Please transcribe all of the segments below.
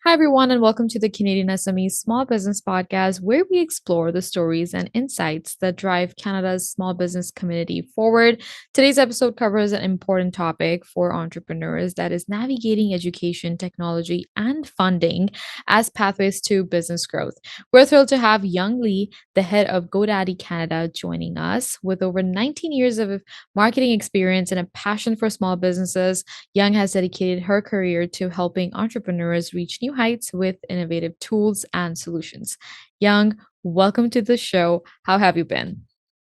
Hi, everyone, and welcome to the Canadian SME Small Business Podcast, where we explore the stories and insights that drive Canada's small business community forward. Today's episode covers an important topic for entrepreneurs that is navigating education, technology, and funding as pathways to business growth. We're thrilled to have Young Lee, the head of GoDaddy Canada, joining us. With over 19 years of marketing experience and a passion for small businesses, Young has dedicated her career to helping entrepreneurs reach new heights with innovative tools and solutions. Young, welcome to the show. How have you been?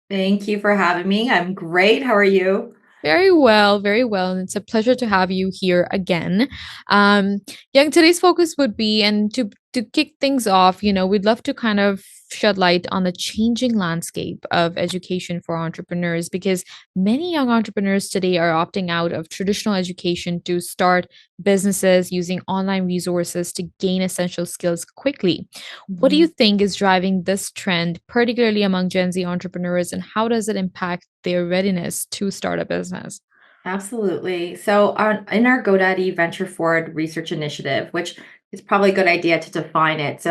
Thank you for having me. I'm great. How are you? Very well, very well. And it's a pleasure to have you here again. Um, Young, today's focus would be, and to kick things off, we'd love to kind of shed light on the changing landscape of education for entrepreneurs because many young entrepreneurs today are opting out of traditional education to start businesses using online resources to gain essential skills quickly. What do you Mhm. think is driving this trend, particularly among Gen Z entrepreneurs, and how does it impact their readiness to start a business? Absolutely. In our GoDaddy Venture Forward Research Initiative, which is probably a good idea to define it.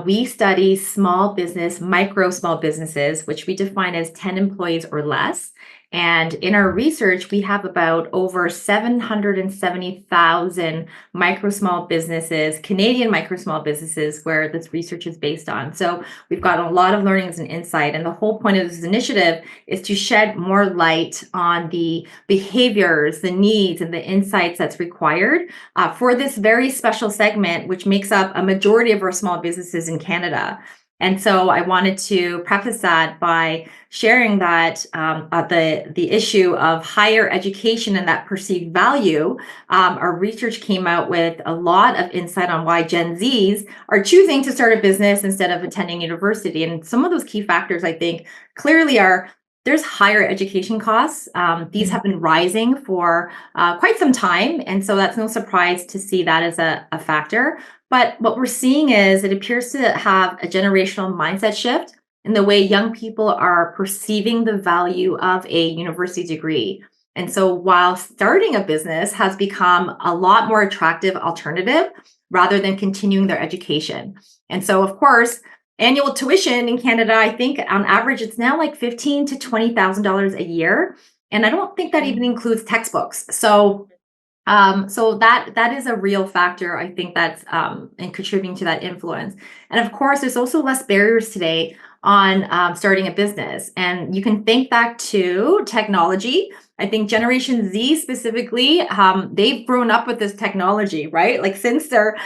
We study small business, micro small businesses, which we define as 10 employees or less. And in our research, we have about over 770,000 micro small businesses, Canadian micro small businesses, where this research is based on. So we've got a lot of learnings and insight. And the whole point of this initiative is to shed more light on the behaviors, the needs, and the insights that's required for this very special segment, which makes up a majority of our small businesses in Canada. And so I wanted to preface that by sharing that the issue of higher education and that perceived value. Our research came out with a lot of insight on why Gen Zs are choosing to start a business instead of attending university. And some of those key factors, I think, clearly are there's higher education costs. These have been rising for quite some time. And so that's no surprise to see that as a factor. But what we're seeing is it appears to have a generational mindset shift in the way young people are perceiving the value of a university degree. And so while starting a business has become a lot more attractive alternative rather than continuing their education. And so, of course, annual tuition in Canada, I think on average, it's now like $15,000 to $20,000 a year. And I don't think that even includes textbooks. So that is a real factor. I think that's in contributing to that influence. And of course, there's also less barriers today on starting a business, and you can think back to technology. I think Generation Z specifically, they've grown up with this technology, right? Like since their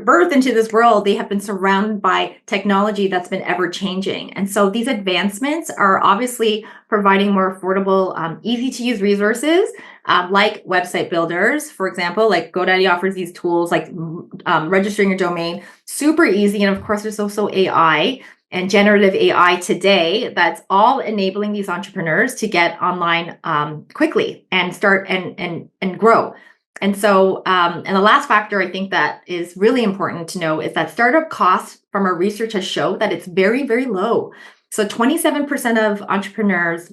birth into this world, they have been surrounded by technology that's been ever changing, and so these advancements are obviously providing more affordable, easy to use resources like website builders, for example. Like GoDaddy offers these tools like registering a domain, super easy. And of course, there's also AI and generative AI today that's all enabling these entrepreneurs to get online quickly and start and grow. And the last factor I think that is really important to know is that startup costs from our research has showed that it's very, very low. So 27% of entrepreneurs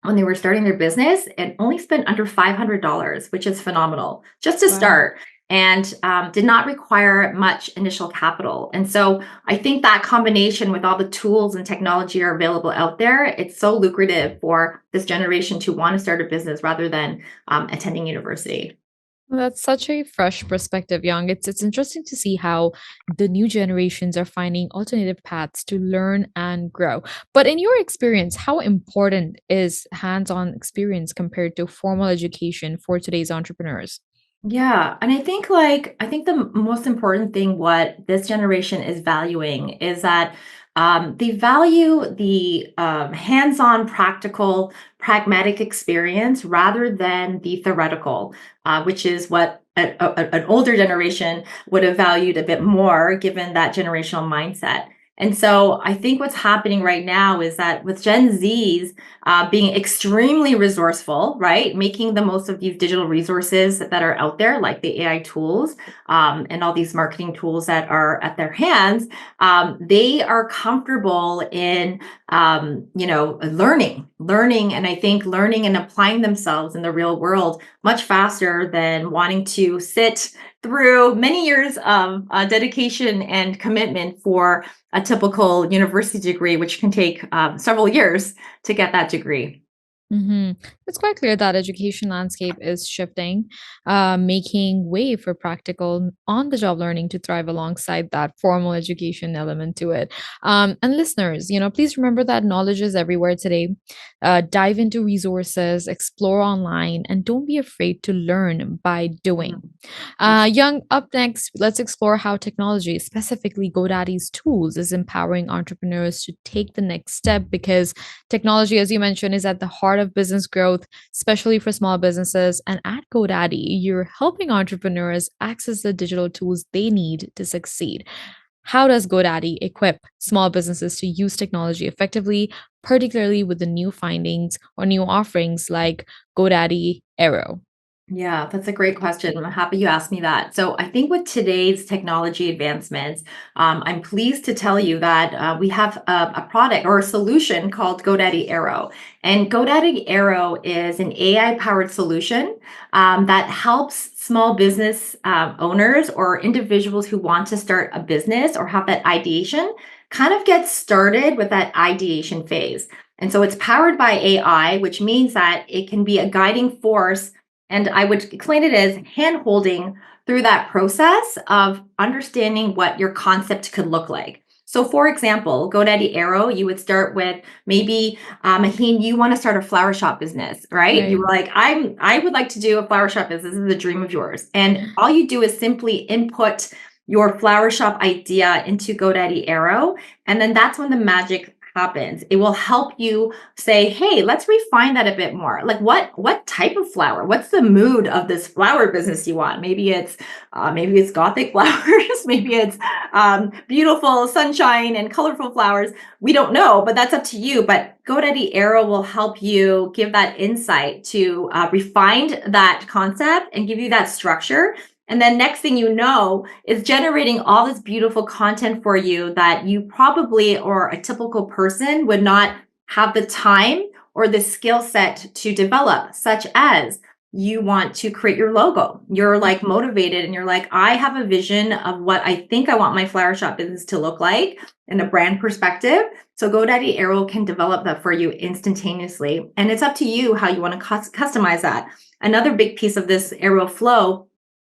when they were starting their business and only spent under $500, which is phenomenal just to Wow. start, and did not require much initial capital. And so I think that combination with all the tools and technology are available out there, it's so lucrative for this generation to want to start a business rather than attending university. Well, that's such a fresh perspective, Young. It's interesting to see how the new generations are finding alternative paths to learn and grow. But in your experience, how important is hands-on experience compared to formal education for today's entrepreneurs? Yeah, and I think the most important thing what this generation is valuing is that they value the hands-on, practical, pragmatic experience rather than the theoretical, which is what an older generation would have valued a bit more given that generational mindset. And so I think what's happening right now is that with Gen Zs being extremely resourceful, right? Making the most of these digital resources that are out there, like the AI tools and all these marketing tools that are at their hands. They are comfortable in, learning, and I think learning and applying themselves in the real world much faster than wanting to sit through many years of dedication and commitment for a typical university degree, which can take several years to get that degree. hmm It's quite clear that education landscape is shifting, making way for practical on-the-job learning to thrive alongside that formal education element to it. And listeners, please remember that knowledge is everywhere today. Dive into resources, explore online, and don't be afraid to learn by doing. Mhm. Absolutely. Young, up next, let's explore how technology, specifically GoDaddy's tools, is empowering entrepreneurs to take the next step because technology, as you mentioned, is at the heart of business growth, especially for small businesses. And at GoDaddy, you're helping entrepreneurs access the digital tools they need to succeed. How does GoDaddy equip small businesses to use technology effectively, particularly with the new findings or new offerings like GoDaddy Arrow? Yeah, that's a great question. I'm happy you asked me that. So, I think with today's technology advancements, I'm pleased to tell you that we have a product or a solution called GoDaddy Arrow. And GoDaddy Arrow is an AI powered solution that helps small business owners or individuals who want to start a business or have that ideation kind of get started with that ideation phase. And so, it's powered by AI, which means that it can be a guiding force, and I would explain it as hand holding through that process of understanding what your concept could look like. So, for example, GoDaddy Arrow, you would start with maybe, Maheen, you want to start a flower shop business, right? You Right. were like, I would like to do a flower shop business. This is a dream of yours. And all you do is simply input your flower shop idea into GoDaddy Arrow. And then that's when the magic happens. It will help you say, hey, let's refine that a bit more. Like what type of flower? What's the mood of this flower business you want? Maybe it's gothic flowers, maybe it's beautiful sunshine and colorful flowers. We don't know, but that's up to you. But GoDaddy Arrow will help you give that insight to refine that concept and give you that structure. And then next thing you know is generating all this beautiful content for you that you probably or a typical person would not have the time or the skill set to develop, such as you want to create your logo. You're like motivated and you're like, I have a vision of what I think I want my flower shop business to look like in a brand perspective. So GoDaddy Arrow can develop that for you instantaneously. And it's up to you how you want to customize that. Another big piece of this Arrow flow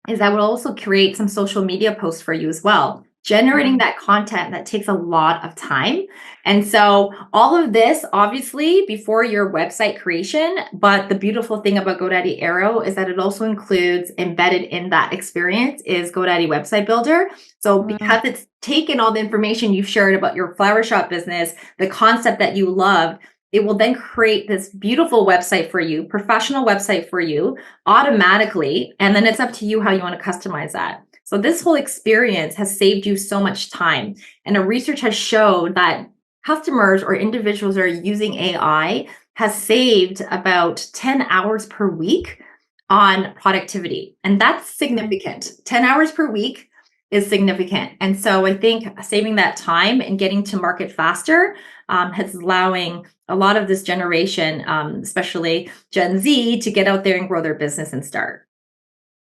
is I will also create some social media posts for you as well. Generating that content that takes a lot of time. And so all of this, obviously, before your website creation, but the beautiful thing about GoDaddy Arrow is that it also includes embedded in that experience is GoDaddy Website Builder. So Wow. because it's taken all the information you've shared about your flower shop business, the concept that you loved, it will then create this beautiful website for you, professional website for you automatically. And then it's up to you how you want to customize that. So this whole experience has saved you so much time. And a research has showed that customers or individuals that are using AI has saved about 10 hours per week on productivity. And that's Wow. significant. 10 hours per week is significant. And so I think saving that time and getting to market faster has allowing a lot of this generation, especially Gen Z, to get out there and grow their business and start.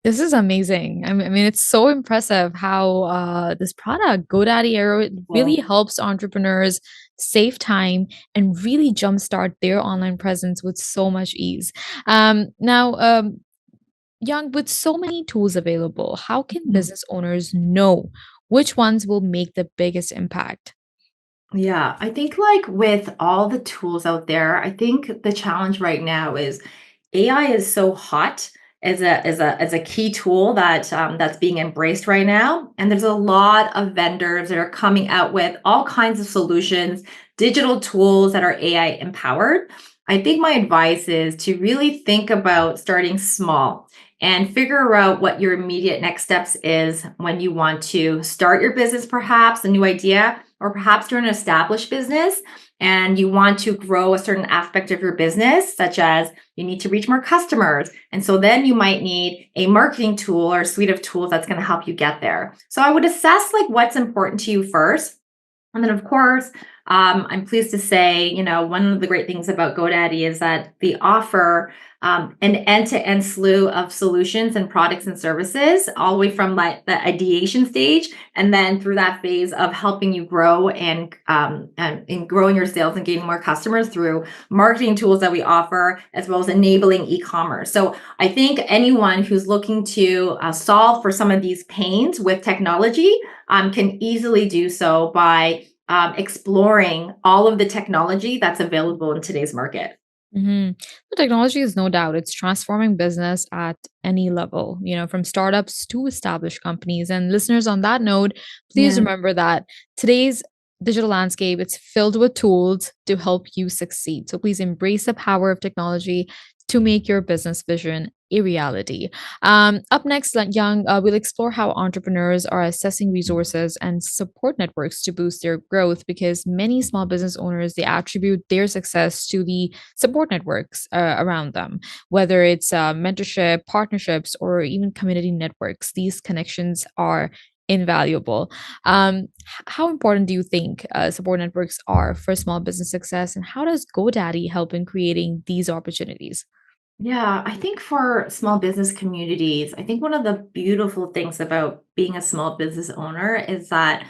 This is amazing. I mean, it's so impressive how this product, GoDaddy Arrow, it really Well, helps entrepreneurs save time and really jumpstart their online presence with so much ease. Now, Young, with so many tools available, how can mhm. business owners know which ones will make the biggest impact? Yeah, I think like with all the tools out there, I think the challenge right now is AI is so hot as a key tool that that's being embraced right now, and there's a lot of vendors that are coming out with all kinds of solutions, digital tools that are AI empowered. I think my advice is to really think about starting small and figure out what your immediate next steps is when you want to start your business, perhaps a new idea, or perhaps you're an established business and you want to grow a certain aspect of your business, such as you need to reach more customers. And so then you might need a marketing tool or a suite of tools that's going to help you get there. So I would assess like what's important to you first. And then, of course, I'm pleased to say, one of the great things about GoDaddy is that they offer an end-to-end slew of solutions and products and services, all the way from like the ideation stage, and then through that phase of helping you grow and in growing your sales and gaining more customers through marketing tools that we offer, as well as enabling e-commerce. So I think anyone who's looking to solve for some of these pains with technology can easily do so by exploring all of the technology that's available in today's market. Mhm. The technology is no doubt it's transforming business at any level, from startups to established companies. And listeners, on that note, please Yeah. remember that today's digital landscape it's filled with tools to help you succeed. So please embrace the power of technology to make your business vision a reality. Up next, Young, we'll explore how entrepreneurs are assessing resources and support networks to boost their growth because many small business owners they attribute their success to the support networks around them, whether it's mentorship, partnerships, or even community networks. These connections are invaluable. How important do you think support networks are for small business success, and how does GoDaddy help in creating these opportunities? Yeah, I think for small business communities, I think one of the beautiful things about being a small business owner is that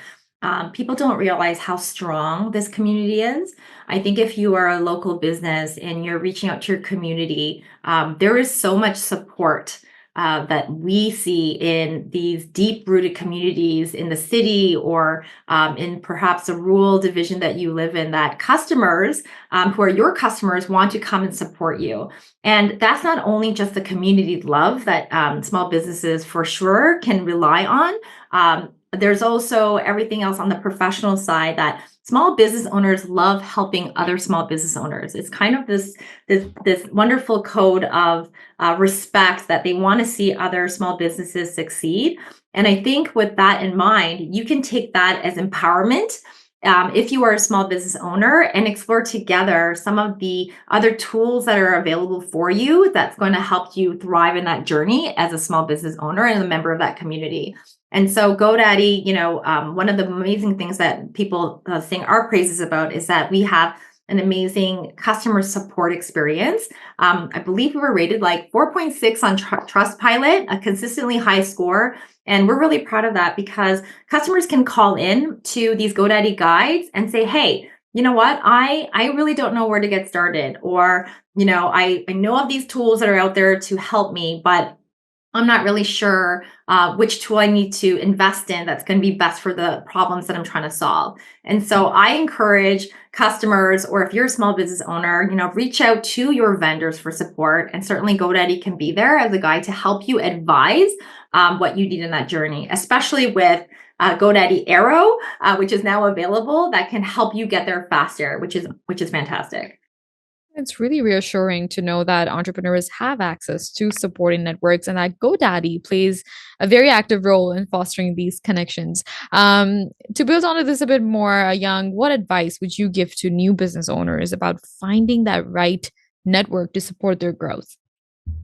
people don't realize how strong this community is. I think if you are a local business and you're reaching out to your community, there is so much support that we see in these deep rooted communities in the city or in perhaps a rural division that you live in, that customers who are your customers want to come and support you. And that's not only just the community love that small businesses for sure can rely on. There's also everything else on the professional side that small business owners love helping other small business owners. It's kind of this wonderful code of respect that they want to see other small businesses succeed. And I think with that in mind, you can take that as empowerment if you are a small business owner and explore together some of the other tools that are available for you that's going to help you thrive in that journey as a small business owner and a member of that community. And so GoDaddy, one of the amazing things that people sing our praises about is that we have an amazing customer support experience. I believe we were rated like 4.6 on Trustpilot, a consistently high score. And we're really proud of that because customers can call in to these GoDaddy guides and say, hey, you know what? I really don't know where to get started. Or, I know of these tools that are out there to help me, but I'm not really sure which tool I need to invest in that's going to be best for the problems that I'm trying to solve. And so I encourage customers, or if you're a small business owner, reach out to your vendors for support. And certainly GoDaddy can be there as a guide to help you advise what you need in that journey, especially with GoDaddy Arrow, which is now available, that can help you get there faster, which is fantastic. It's really reassuring to know that entrepreneurs have access to supporting networks and that GoDaddy plays a very active role in fostering these connections. To build onto this a bit more, Young, what advice would you give to new business owners about finding that right network to support their growth?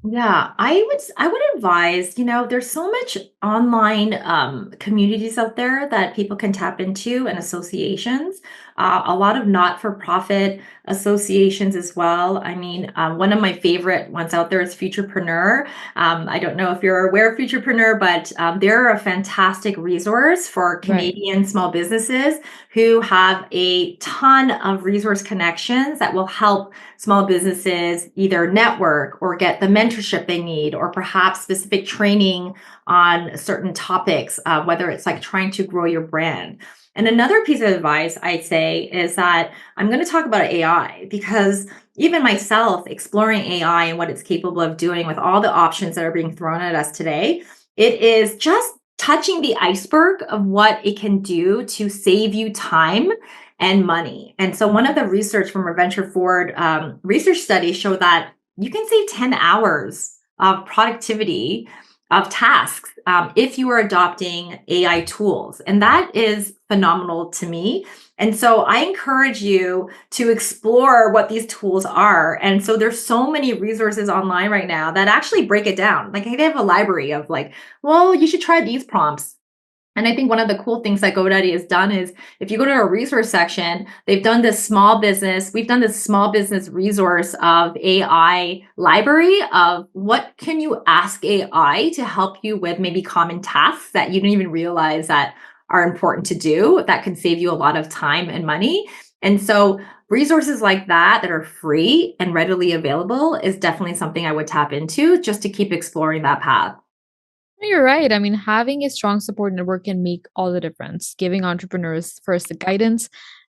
Yeah, I would advise, there's so much online communities out there that people can tap into and associations. A lot of not-for-profit associations as well. I mean, one of my favorite ones out there is Futurepreneur. I don't know if you're aware of Futurepreneur, but they're a fantastic resource for Right. Canadian small businesses who have a ton of resource connections that will help small businesses either network or get the mentorship they need, or perhaps specific training on certain topics, whether it's like trying to grow your brand. And another piece of advice I'd say is that I'm going to talk about AI because even myself exploring AI and what it's capable of doing with all the options that are being thrown at us today, it is just touching the iceberg of what it can do to save you time and money. And so one of the research from a venture forward research study showed that you can save 10 hours of productivity of tasks if you are adopting AI tools. And that is phenomenal to me. And so I encourage you to explore what these tools are. And so there's so many resources online right now that actually break it down. Like I have a library of like, well, you should try these prompts. And I think one of the cool things that GoDaddy has done is if you go to our resource section, they've done this small business, we've done this small business resource of AI library of what can you ask AI to help you with maybe common tasks that you didn't even realize that are important to do that can save you a lot of time and money. And so resources like that are free and readily available is definitely something I would tap into just to keep exploring that path. You're right. I mean, having a strong support network can make all the difference, giving entrepreneurs first the guidance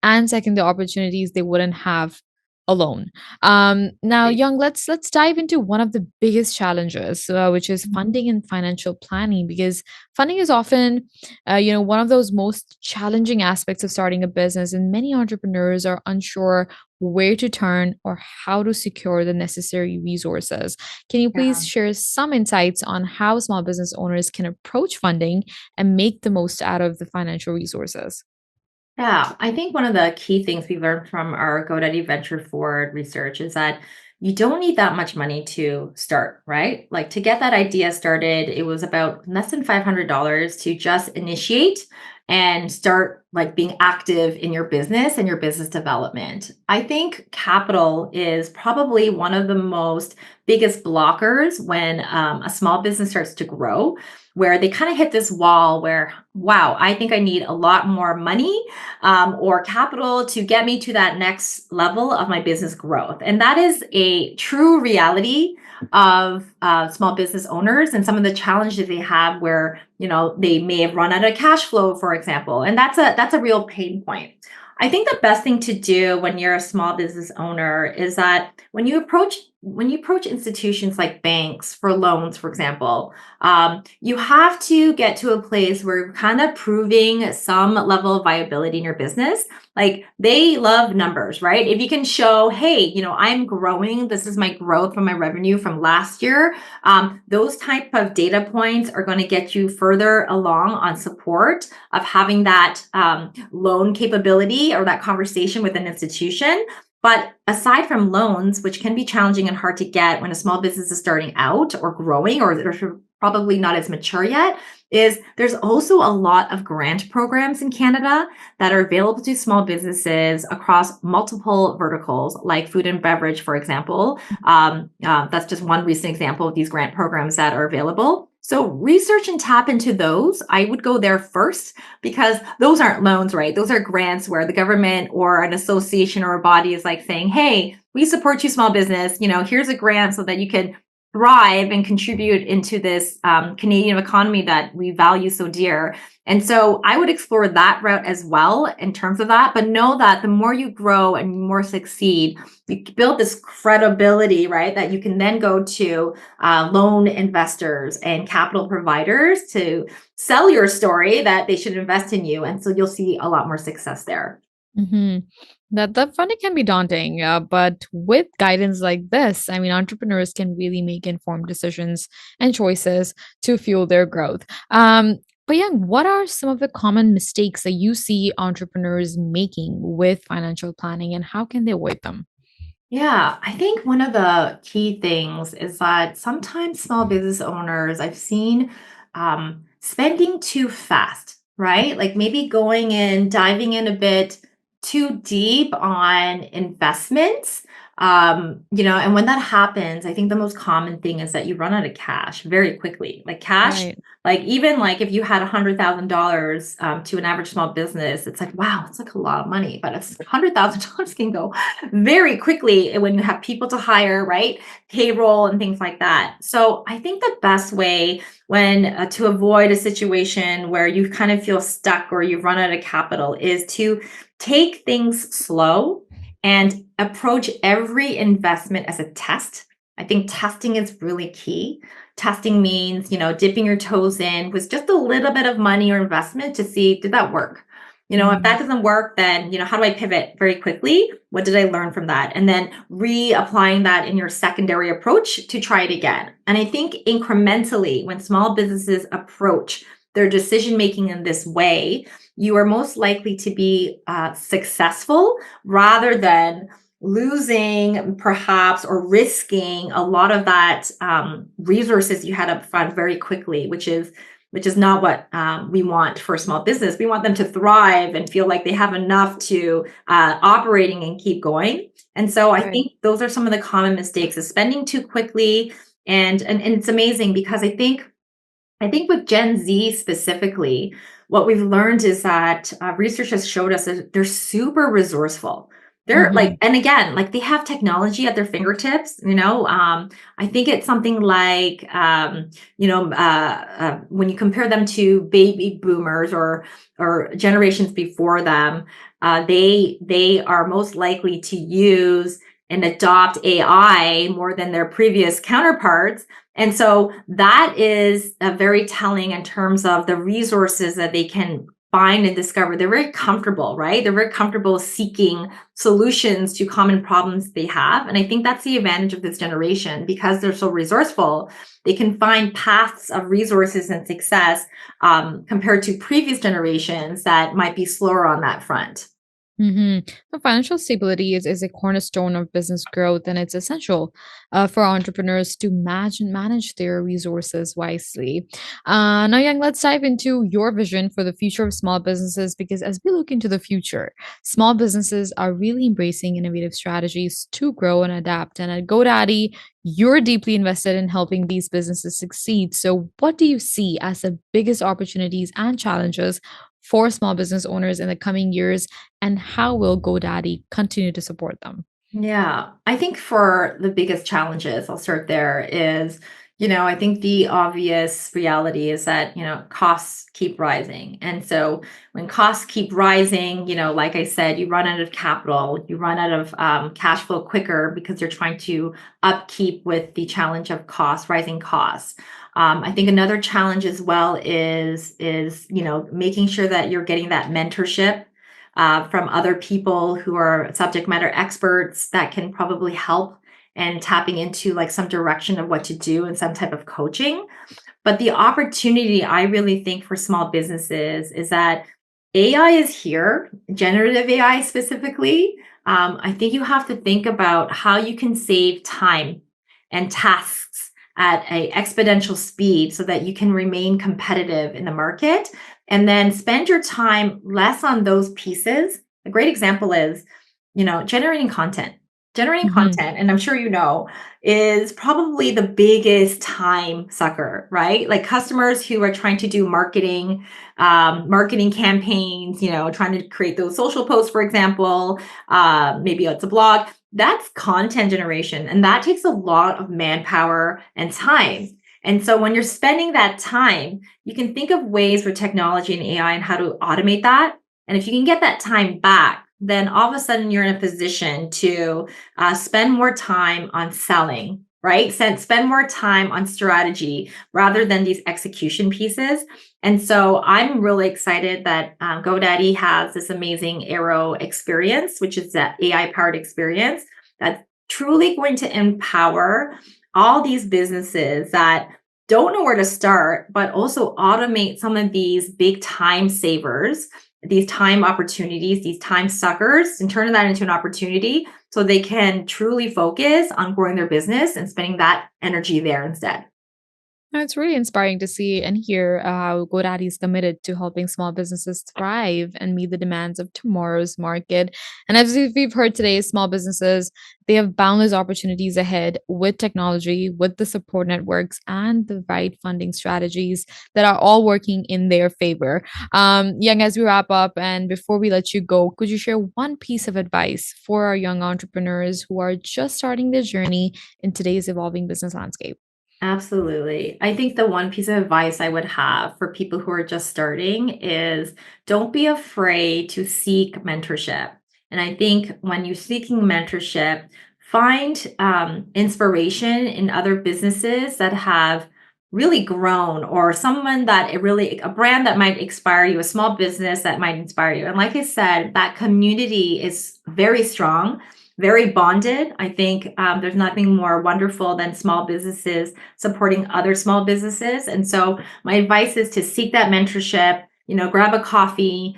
and second the opportunities they wouldn't have alone. Now, Young, let's dive into one of the biggest challenges, which is Mhm. funding and financial planning, because funding is often, one of those most challenging aspects of starting a business, and many entrepreneurs are unsure where to turn or how to secure the necessary resources. Can you please Yeah. share some insights on how small business owners can approach funding and make the most out of the financial resources? Yeah, I think one of the key things we learned from our GoDaddy Venture Forward research is that you don't need that much money to start, right? Like to get that idea started, it was about less than $500 to just initiate and start like being active in your business and your business development. I think capital is probably one of the most biggest blockers when a small business starts to grow, where they kind of hit this wall where, wow, I think I need a lot more money or capital to get me to that next level of my business growth. And that is a true reality of small business owners and some of the challenges they have where they may have run out of cash flow, for example, and that's a real pain point. I think the best thing to do when you're a small business owner is that when you approach institutions like banks for loans, for example, you have to get to a place where you're kind of proving some level of viability in your business. Like they love numbers, right? If you can show, hey, I'm growing, this is my growth from my revenue from last year. Those type of data points are going to get you further along on support of having that loan capability or that conversation with an institution. But aside from loans, which can be challenging and hard to get when a small business is starting out or growing or they're probably not as mature yet, is there's also a lot of grant programs in Canada that are available to small businesses across multiple verticals, like food and beverage, for example. That's just one recent example of these grant programs that are available. So research and tap into those. I would go there first because those aren't loans, right? Those are grants where the government or an association or a body is like saying, hey, we support you, small business. Here's a grant so that you can thrive and contribute into this Canadian economy that we value so dear. And so I would explore that route as well in terms of that. But know that the more you grow and more succeed, you build this credibility, right? That you can then go to loan investors and capital providers to sell your story that they should invest in you. And so you'll see a lot more success there. Hmm. That funding can be daunting, but with guidance like this, I mean, entrepreneurs can really make informed decisions and choices to fuel their growth. But yeah, what are some of the common mistakes that you see entrepreneurs making with financial planning, and how can they avoid them? Yeah, I think one of the key things is that sometimes small business owners I've seen spending too fast, right? Like maybe going in, diving in a bit too deep on investments. And when that happens, I think the most common thing is that you run out of cash very quickly. Like cash, Right. like even like if you had $100,000 to an average small business, it's like, wow, it's like a lot of money, but it's $100,000 can go very quickly when you have people to hire, right? Payroll and things like that. So I think the best way when to avoid a situation where you kind of feel stuck or you've run out of capital is to take things slow and approach every investment as a test. I think testing is really key. Testing means, dipping your toes in with just a little bit of money or investment to see, did that work? If Mhm. that doesn't work, then, how do I pivot very quickly? What did I learn from that? And then reapplying that in your secondary approach to try it again. And I think incrementally, when small businesses approach their decision making in this way, you are most likely to be successful rather than losing perhaps or risking a lot of that resources you had up front very quickly, which is which is not what we want for a small business. We want them to thrive and feel like they have enough to operating and keep going. And so I Right. think those are some of the common mistakes, is spending too quickly. And it's amazing because I think with Gen Z specifically, what we've learned is that research has showed us that they're super resourceful. They're like, Hmm. and again, like they have technology at their fingertips. I think it's something like, when you compare them to baby boomers or generations before them, they are most likely to use and adopt AI more than their previous counterparts, and so that is very telling in terms of the resources that they can find and discover. They're very comfortable, right? They're very comfortable seeking solutions to common problems they have. And I think that's the advantage of this generation because they're so resourceful. They can find paths of resources and success compared to previous generations that might be slower on that front. Hmm. Financial stability is a cornerstone of business growth, and it's essential for entrepreneurs to manage their resources wisely. Now, Yang, let's dive into your vision for the future of small businesses because as we look into the future, small businesses are really embracing innovative strategies to grow and adapt. And at GoDaddy, you're deeply invested in helping these businesses succeed. So, what do you see as the biggest opportunities and challenges for small business owners in the coming years? And how will GoDaddy continue to support them? Yeah, I think for the biggest challenges, I'll start there, is, I think the obvious reality is that, costs keep rising. And so when costs keep rising, like I said, you run out of capital, you run out of cash flow quicker because you're trying to upkeep with the challenge of rising costs. I think another challenge as well is making sure that you're getting that mentorship from other people who are subject matter experts that can probably help, and tapping into like some direction of what to do and some type of coaching. But the opportunity I really think for small businesses is that AI is here, generative AI specifically. I think you have to think about how you can save time and tasks at a exponential speed so that you can remain competitive in the market, and then spend your time less on those pieces. A great example is, generating content. Generating Mhm. content, and I'm sure is probably the biggest time sucker, right? Like customers who are trying to do marketing campaigns, trying to create those social posts, for example, maybe it's a blog. That's content generation, and that takes a lot of manpower and time. And so when you're spending that time, you can think of ways for technology and AI and how to automate that. And if you can get that time back, then all of a sudden you're in a position to spend more time on selling, right? Spend more time on strategy rather than these execution pieces. And so I'm really excited that GoDaddy has this amazing Arrow experience, which is that AI powered experience that's truly going to empower all these businesses that don't know where to start, but also automate some of these big time savers, these time opportunities, these time suckers, and turn that into an opportunity so they can truly focus on growing their business and spending that energy there instead. No, it's really inspiring to see and hear how GoDaddy is committed to helping small businesses thrive and meet the demands of tomorrow's market. And as we've heard today, small businesses, they have boundless opportunities ahead with technology, with the support networks, and the right funding strategies that are all working in their favor. Young, as we wrap up and before we let you go, could you share one piece of advice for our young entrepreneurs who are just starting their journey in today's evolving business landscape? Absolutely. I think the one piece of advice I would have for people who are just starting is don't be afraid to seek mentorship. And I think when you're seeking mentorship, find inspiration in other businesses that have really grown, or someone that a brand that might inspire you, a small business that might inspire you. And like I said, that community is very strong, very bonded. I think there's nothing more wonderful than small businesses supporting other small businesses. And so my advice is to seek that mentorship, grab a coffee,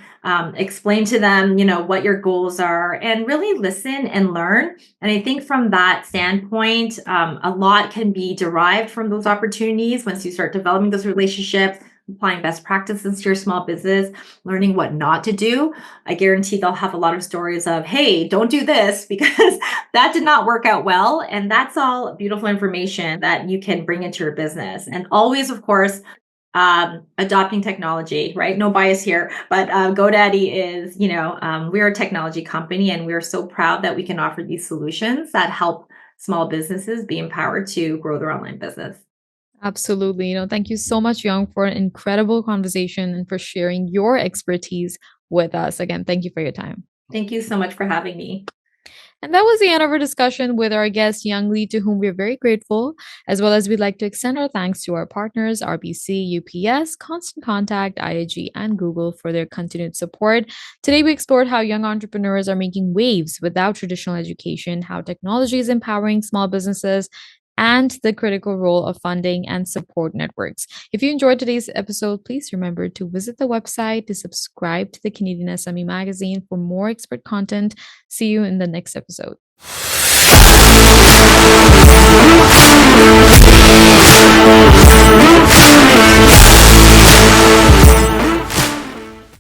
explain to them, what your goals are, and really listen and learn. And I think from that standpoint, a lot can be derived from those opportunities once you start developing those relationships, applying best practices to your small business, learning what not to do. I guarantee they'll have a lot of stories of, hey, don't do this because that did not work out well. And that's all beautiful information that you can bring into your business. And always, of course, adopting technology, right? No bias here, but GoDaddy is, we're a technology company and we're so proud that we can offer these solutions that help small businesses be empowered to grow their online business. Absolutely. Thank you so much, Young, for an incredible conversation and for sharing your expertise with us. Again, thank you for your time. Thank you so much for having me. And that was the end of our discussion with our guest, Young Lee, to whom we're very grateful, as well as we'd like to extend our thanks to our partners, RBC, UPS, Constant Contact, IAG, and Google for their continued support. Today, we explored how young entrepreneurs are making waves without traditional education, how technology is empowering small businesses, and the critical role of funding and support networks. If you enjoyed today's episode, please remember to visit the website to subscribe to the Canadian SME magazine for more expert content. See you in the next episode.